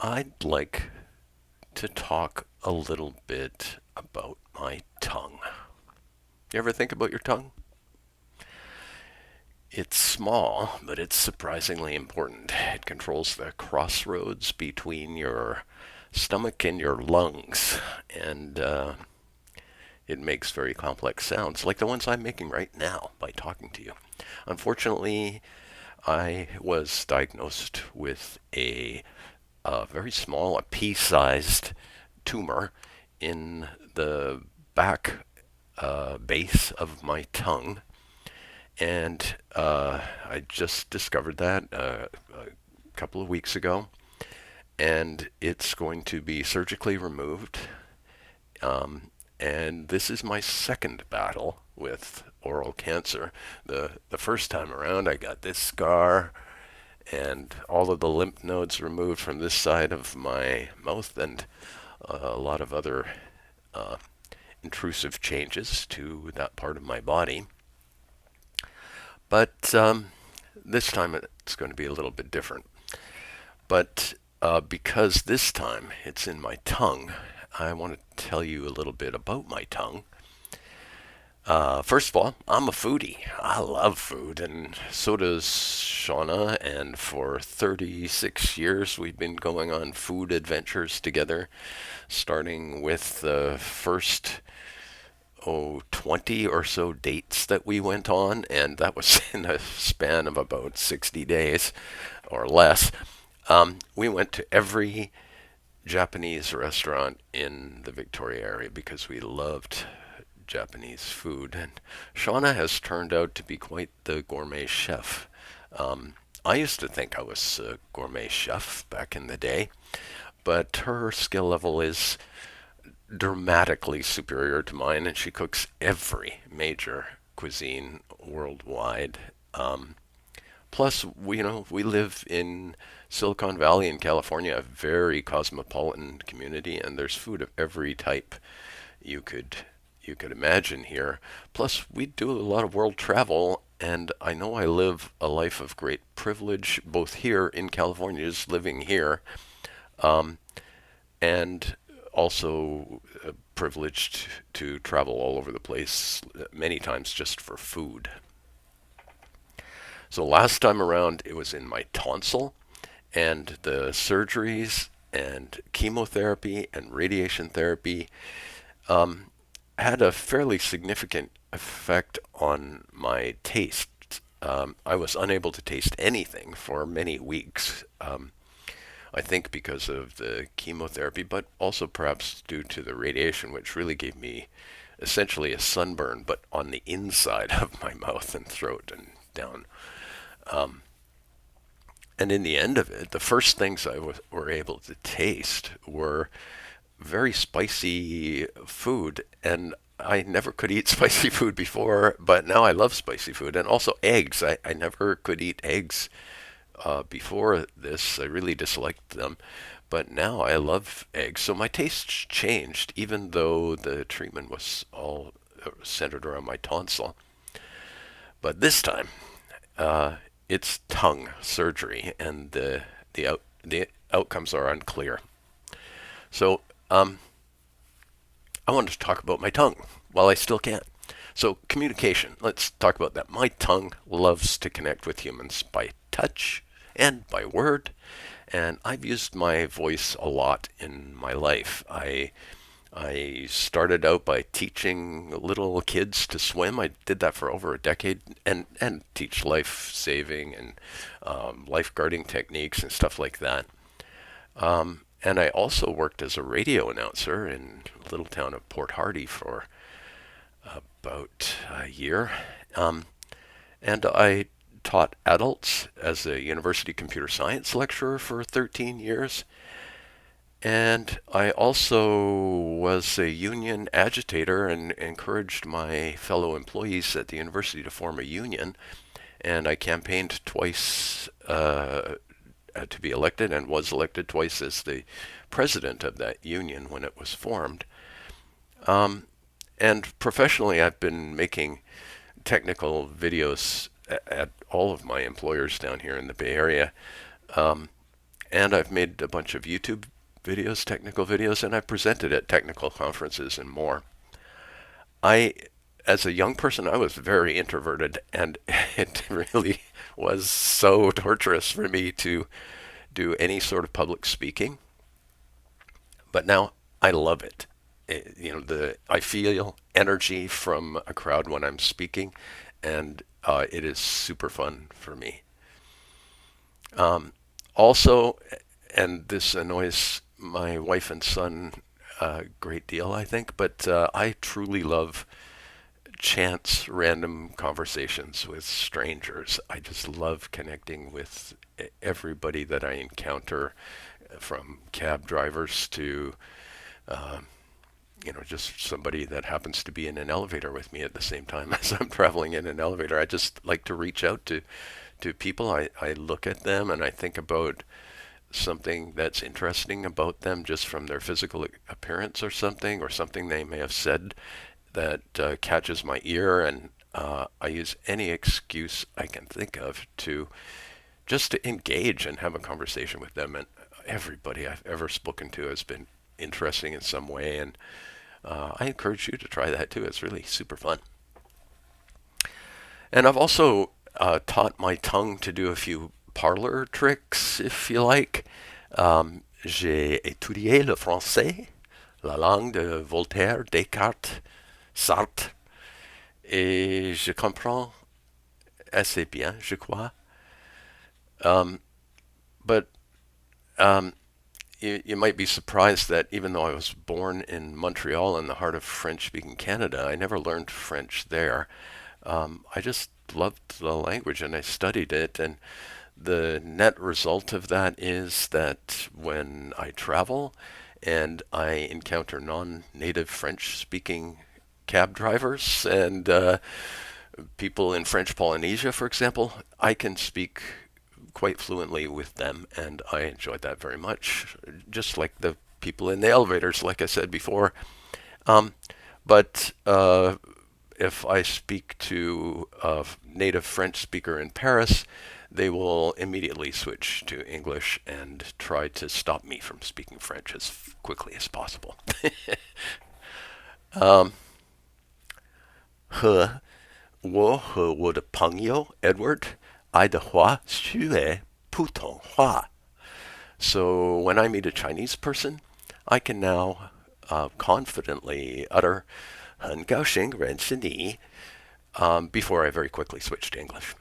I'd like to talk a little bit about my tongue. You ever think about your tongue? It's small, but it's surprisingly important. It controls the crossroads between your stomach and your lungs, and it makes very complex sounds, like the ones I'm making right now by talking to you. Unfortunately, I was diagnosed with a very small, a pea-sized tumor in the back base of my tongue, and I just discovered that a couple of weeks ago, and it's going to be surgically removed. Um, and this is my second battle with oral cancer. The first time around, I got this scar and all of the lymph nodes removed from this side of my mouth, and a lot of other uh, intrusive changes to that part of my body. But this time it's going to be a little bit different. But because this time it's in my tongue, I want to tell you a little bit about my tongue. First of all, I'm a foodie. I love food, and so does Shauna. And for 36 years, we've been going on food adventures together, starting with the first 20 or so dates that we went on, and that was in a span of about 60 days or less. We went to every Japanese restaurant in the Victoria area because we loved Japanese food. And Shauna has turned out to be quite the gourmet chef. I used to think I was a gourmet chef back in the day, but her skill level is dramatically superior to mine, and she cooks every major cuisine worldwide. Plus, we live in Silicon Valley in California, a very cosmopolitan community, and there's food of every type you could you could imagine here. Plus, we do a lot of world travel, and I know I live a life of great privilege, both here in California, just living here, um, and also privileged to travel all over the place, many times just for food. So last time around, it was in my tonsil, and the surgeries and chemotherapy and radiation therapy um, had a fairly significant effect on my taste. I was unable to taste anything for many weeks. I think because of the chemotherapy, but also perhaps due to the radiation, which really gave me essentially a sunburn, but on the inside of my mouth and throat and down. Um, and in the end of it, the first things were able to taste were very spicy food, and I never could eat spicy food before, but now I love spicy food, and also eggs. I never could eat eggs before this. I really disliked them, but now I love eggs. So my taste changed, even though the treatment was all centered around my tonsil. But this time, uh, it's tongue surgery, and the outcomes are unclear. So I wanted to talk about my tongue while I still can. So, communication. Let's talk about that. My tongue loves to connect with humans by touch and by word, and I've used my voice a lot in my life. I started out by teaching little kids to swim. I did that for over a decade, and teach life saving and lifeguarding techniques and stuff like that. And I also worked as a radio announcer in the little town of Port Hardy for about a year. Um, and I taught adults as a university computer science lecturer for 13 years. And I also was a union agitator and encouraged my fellow employees at the university to form a union. And I campaigned twice to be elected, and was elected twice as the president of that union when it was formed. Um, and professionally, I've been making technical videos at all of my employers down here in the Bay Area. Um, And I've made a bunch of YouTube videos, technical videos, and I've presented at technical conferences and more. I, as a young person, I was very introverted, and it really was so torturous for me to do any sort of public speaking. But now I love it. I feel energy from a crowd when I'm speaking, and it is super fun for me. Also, and this annoys my wife and son a great deal, I think, but I truly love chance random conversations with strangers. I just love connecting with everybody that I encounter, from cab drivers to just somebody that happens to be in an elevator with me at the same time as I'm traveling in an elevator. I just like to reach out to people. I look at them and I think about something that's interesting about them just from their physical appearance or something they may have said that catches my ear, and I use any excuse I can think of to just to engage and have a conversation with them. And everybody I've ever spoken to has been interesting in some way, and I encourage you to try that too. It's really super fun. And I've also taught my tongue to do a few parlor tricks, if you like. J'ai étudié le français, la langue de Voltaire, Descartes, Sartre, et je comprends assez bien, je crois. But you might be surprised that even though I was born in Montreal in the heart of French-speaking Canada, I never learned French there. I just loved the language and I studied it. And the net result of that is that when I travel and I encounter non-native French-speaking cab drivers and people in French Polynesia, for example, I can speak quite fluently with them, and I enjoyed that very much, just like the people in the elevators, like I said before. Um, but if I speak to a native French speaker in Paris, they will immediately switch to English and try to stop me from speaking French as quickly as possible. 和我和我的朋友 Edward 爱的话学普通话. So when I meet a Chinese person, I can now confidently utter 很高兴认识你 before I very quickly switch to English.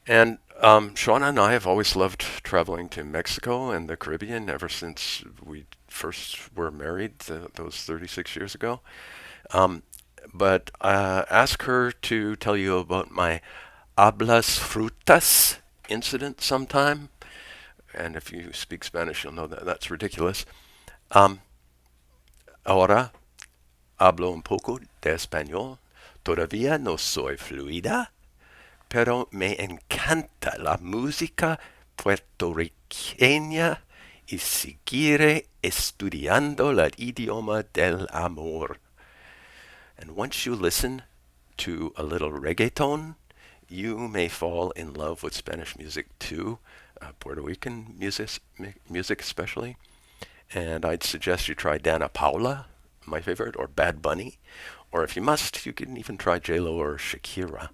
And Shauna and I have always loved traveling to Mexico and the Caribbean ever since we first were married those 36 years ago. But ask her to tell you about my hablas frutas incident sometime. And if you speak Spanish, you'll know that that's ridiculous. Ahora hablo un poco de español. Todavía no soy fluida, pero me encanta la música puertorriqueña y seguiré estudiando el idioma del amor. And once you listen to a little reggaeton, you may fall in love with Spanish music too, Puerto Rican music especially. And I'd suggest you try Dana Paula, my favorite, or Bad Bunny. Or if you must, you can even try J-Lo or Shakira.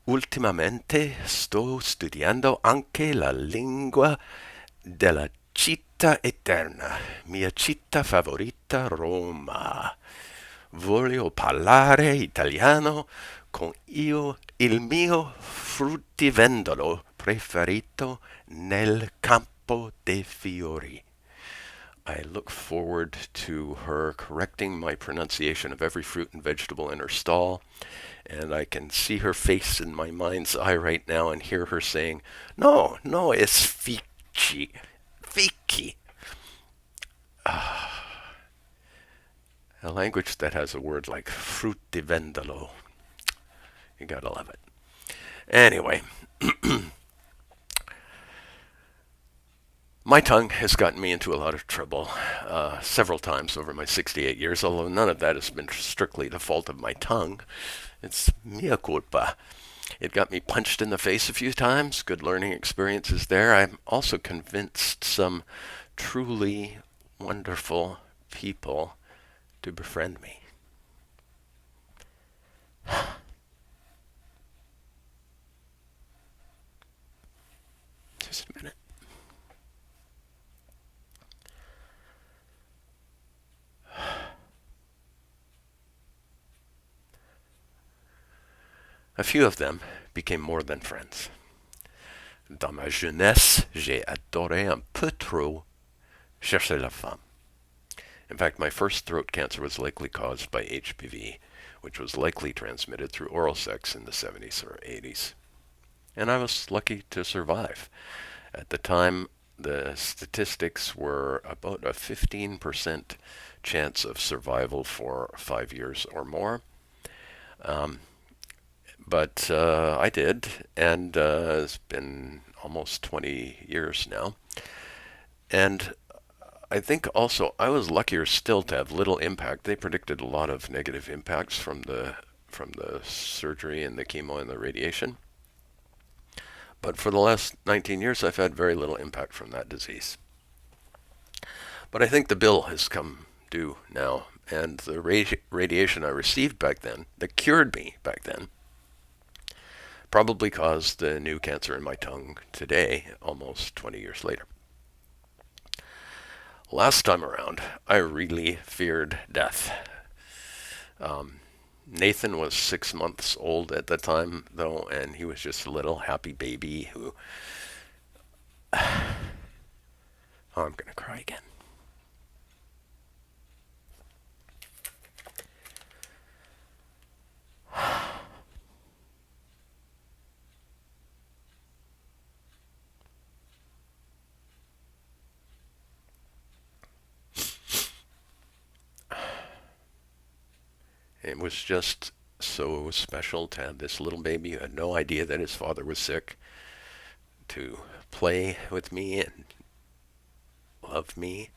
Ultimamente sto studiando anche la lingua della città eterna, mia città favorita, Roma. Voglio parlare italiano con il mio fruttivendolo preferito nel campo dei fiori. I look forward to her correcting my pronunciation of every fruit and vegetable in her stall, and I can see her face in my mind's eye right now and hear her saying, "No, no, it's fichi, fiki." A language that has a word like fruttivendolo. You gotta love it. Anyway, my tongue has gotten me into a lot of trouble several times over my 68 years, although none of that has been strictly the fault of my tongue. It's mea culpa. It got me punched in the face a few times. Good learning experiences there. I'm also convinced some truly wonderful people to befriend me. Just a minute. A few of them became more than friends. Dans ma jeunesse, j'ai adoré un peu trop chercher la femme. In fact, my first throat cancer was likely caused by HPV, which was likely transmitted through oral sex in the 70s or 80s. And I was lucky to survive. At the time, the statistics were about a 15% chance of survival for 5 years or more. Um, but I did, and it's been almost 20 years now. And I think also I was luckier still to have little impact. They predicted a lot of negative impacts from the surgery and the chemo and the radiation. But for the last 19 years, I've had very little impact from that disease. But I think the bill has come due now, and the radiation I received back then, that cured me back then, probably caused the new cancer in my tongue today, almost 20 years later. Last time around, I really feared death. Nathan was 6 months old at the time, though, and he was just a little happy baby who. Oh, I'm going to cry again. It was just so special to have this little baby who had no idea that his father was sick to play with me and love me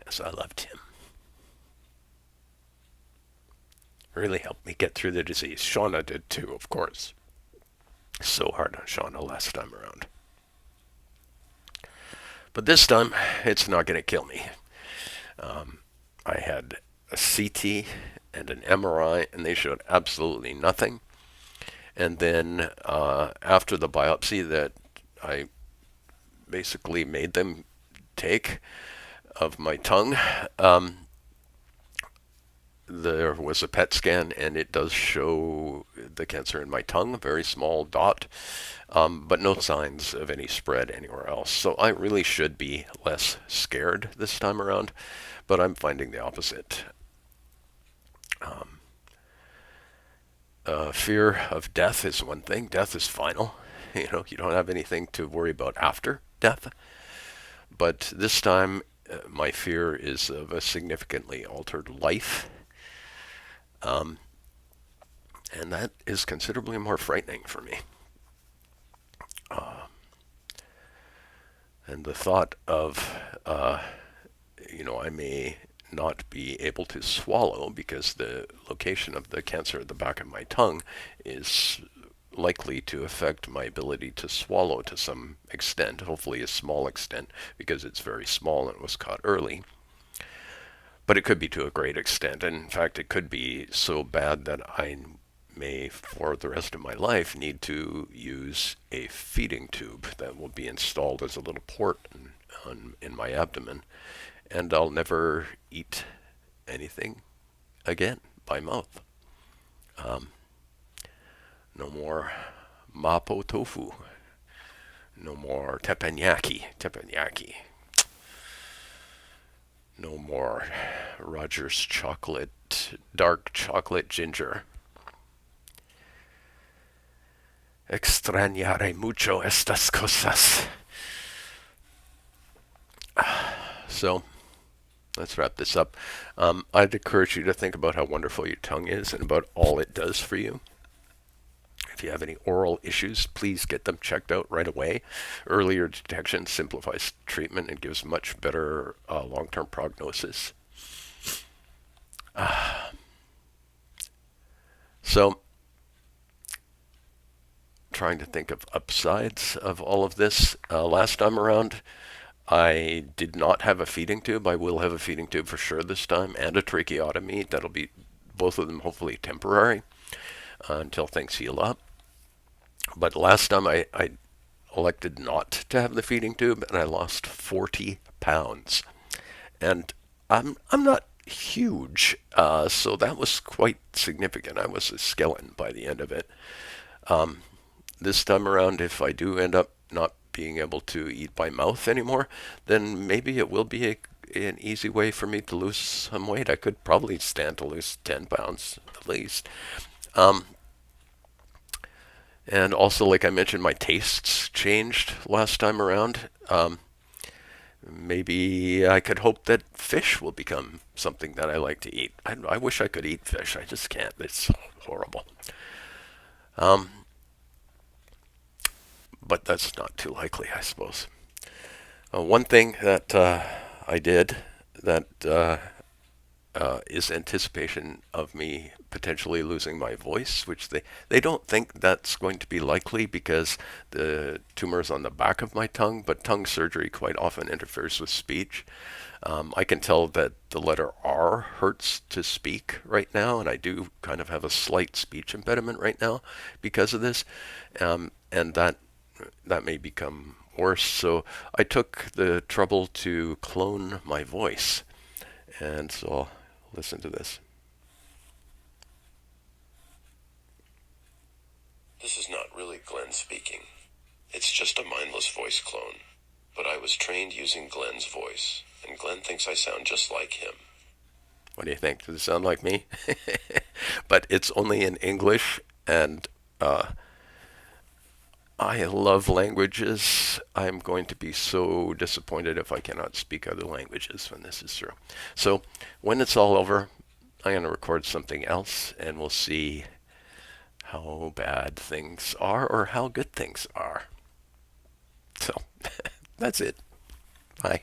as I loved him. Really helped me get through the disease. Shauna did too, of course. So hard on Shauna last time around. But this time, it's not going to kill me. I had a CT and an MRI, and they showed absolutely nothing. And then after the biopsy that I basically made them take of my tongue, there was a PET scan, and it does show the cancer in my tongue, a very small dot, but no signs of any spread anywhere else. So I really should be less scared this time around, but I'm finding the opposite. Fear of death is one thing. Death is final. You don't have anything to worry about after death. But this time, my fear is of a significantly altered life. And that is considerably more frightening for me. And the thought of, I may not be able to swallow because the location of the cancer at the back of my tongue is likely to affect my ability to swallow to some extent, hopefully a small extent, because it's very small and was caught early. But it could be to a great extent, and in fact it could be so bad that I may, for the rest of my life, need to use a feeding tube that will be installed as a little port in my abdomen, and I'll never eat anything again by mouth. No more mapo tofu. No more teppanyaki. No more Rogers chocolate, dark chocolate ginger. Extrañaré mucho estas cosas. So, let's wrap this up. I'd encourage you to think about how wonderful your tongue is and about all it does for you. If you have any oral issues, please get them checked out right away. Earlier detection simplifies treatment and gives much better long-term prognosis. So, trying to think of upsides of all of this. Last time around, I did not have a feeding tube. I will have a feeding tube for sure this time, and a tracheotomy. That'll be both of them hopefully temporary until things heal up. But last time I elected not to have the feeding tube, and I lost 40 pounds. And I'm not huge, so that was quite significant. I was a skeleton by the end of it. This time around, if I do end up not being able to eat by mouth anymore, then maybe it will be an easy way for me to lose some weight. I could probably stand to lose 10 pounds at least. Um, and also, like I mentioned, my tastes changed last time around. Maybe I could hope that fish will become something that I like to eat. I wish I could eat fish. I just can't. It's horrible. Um, but that's not too likely, I suppose. One thing that I did that is anticipation of me potentially losing my voice, which they don't think that's going to be likely because the tumor is on the back of my tongue, but tongue surgery quite often interferes with speech. I can tell that the letter R hurts to speak right now, and I do kind of have a slight speech impediment right now because of this, and that may become worse. So I took the trouble to clone my voice, and so I'll listen to this. This is not really Glenn speaking. It's just a mindless voice clone. But I was trained using Glenn's voice, and Glenn thinks I sound just like him. What do you think? Does it sound like me? But it's only in English, and I love languages. I'm going to be so disappointed if I cannot speak other languages when this is through. So when it's all over, I'm going to record something else, and we'll see how bad things are or how good things are. So that's it. Bye.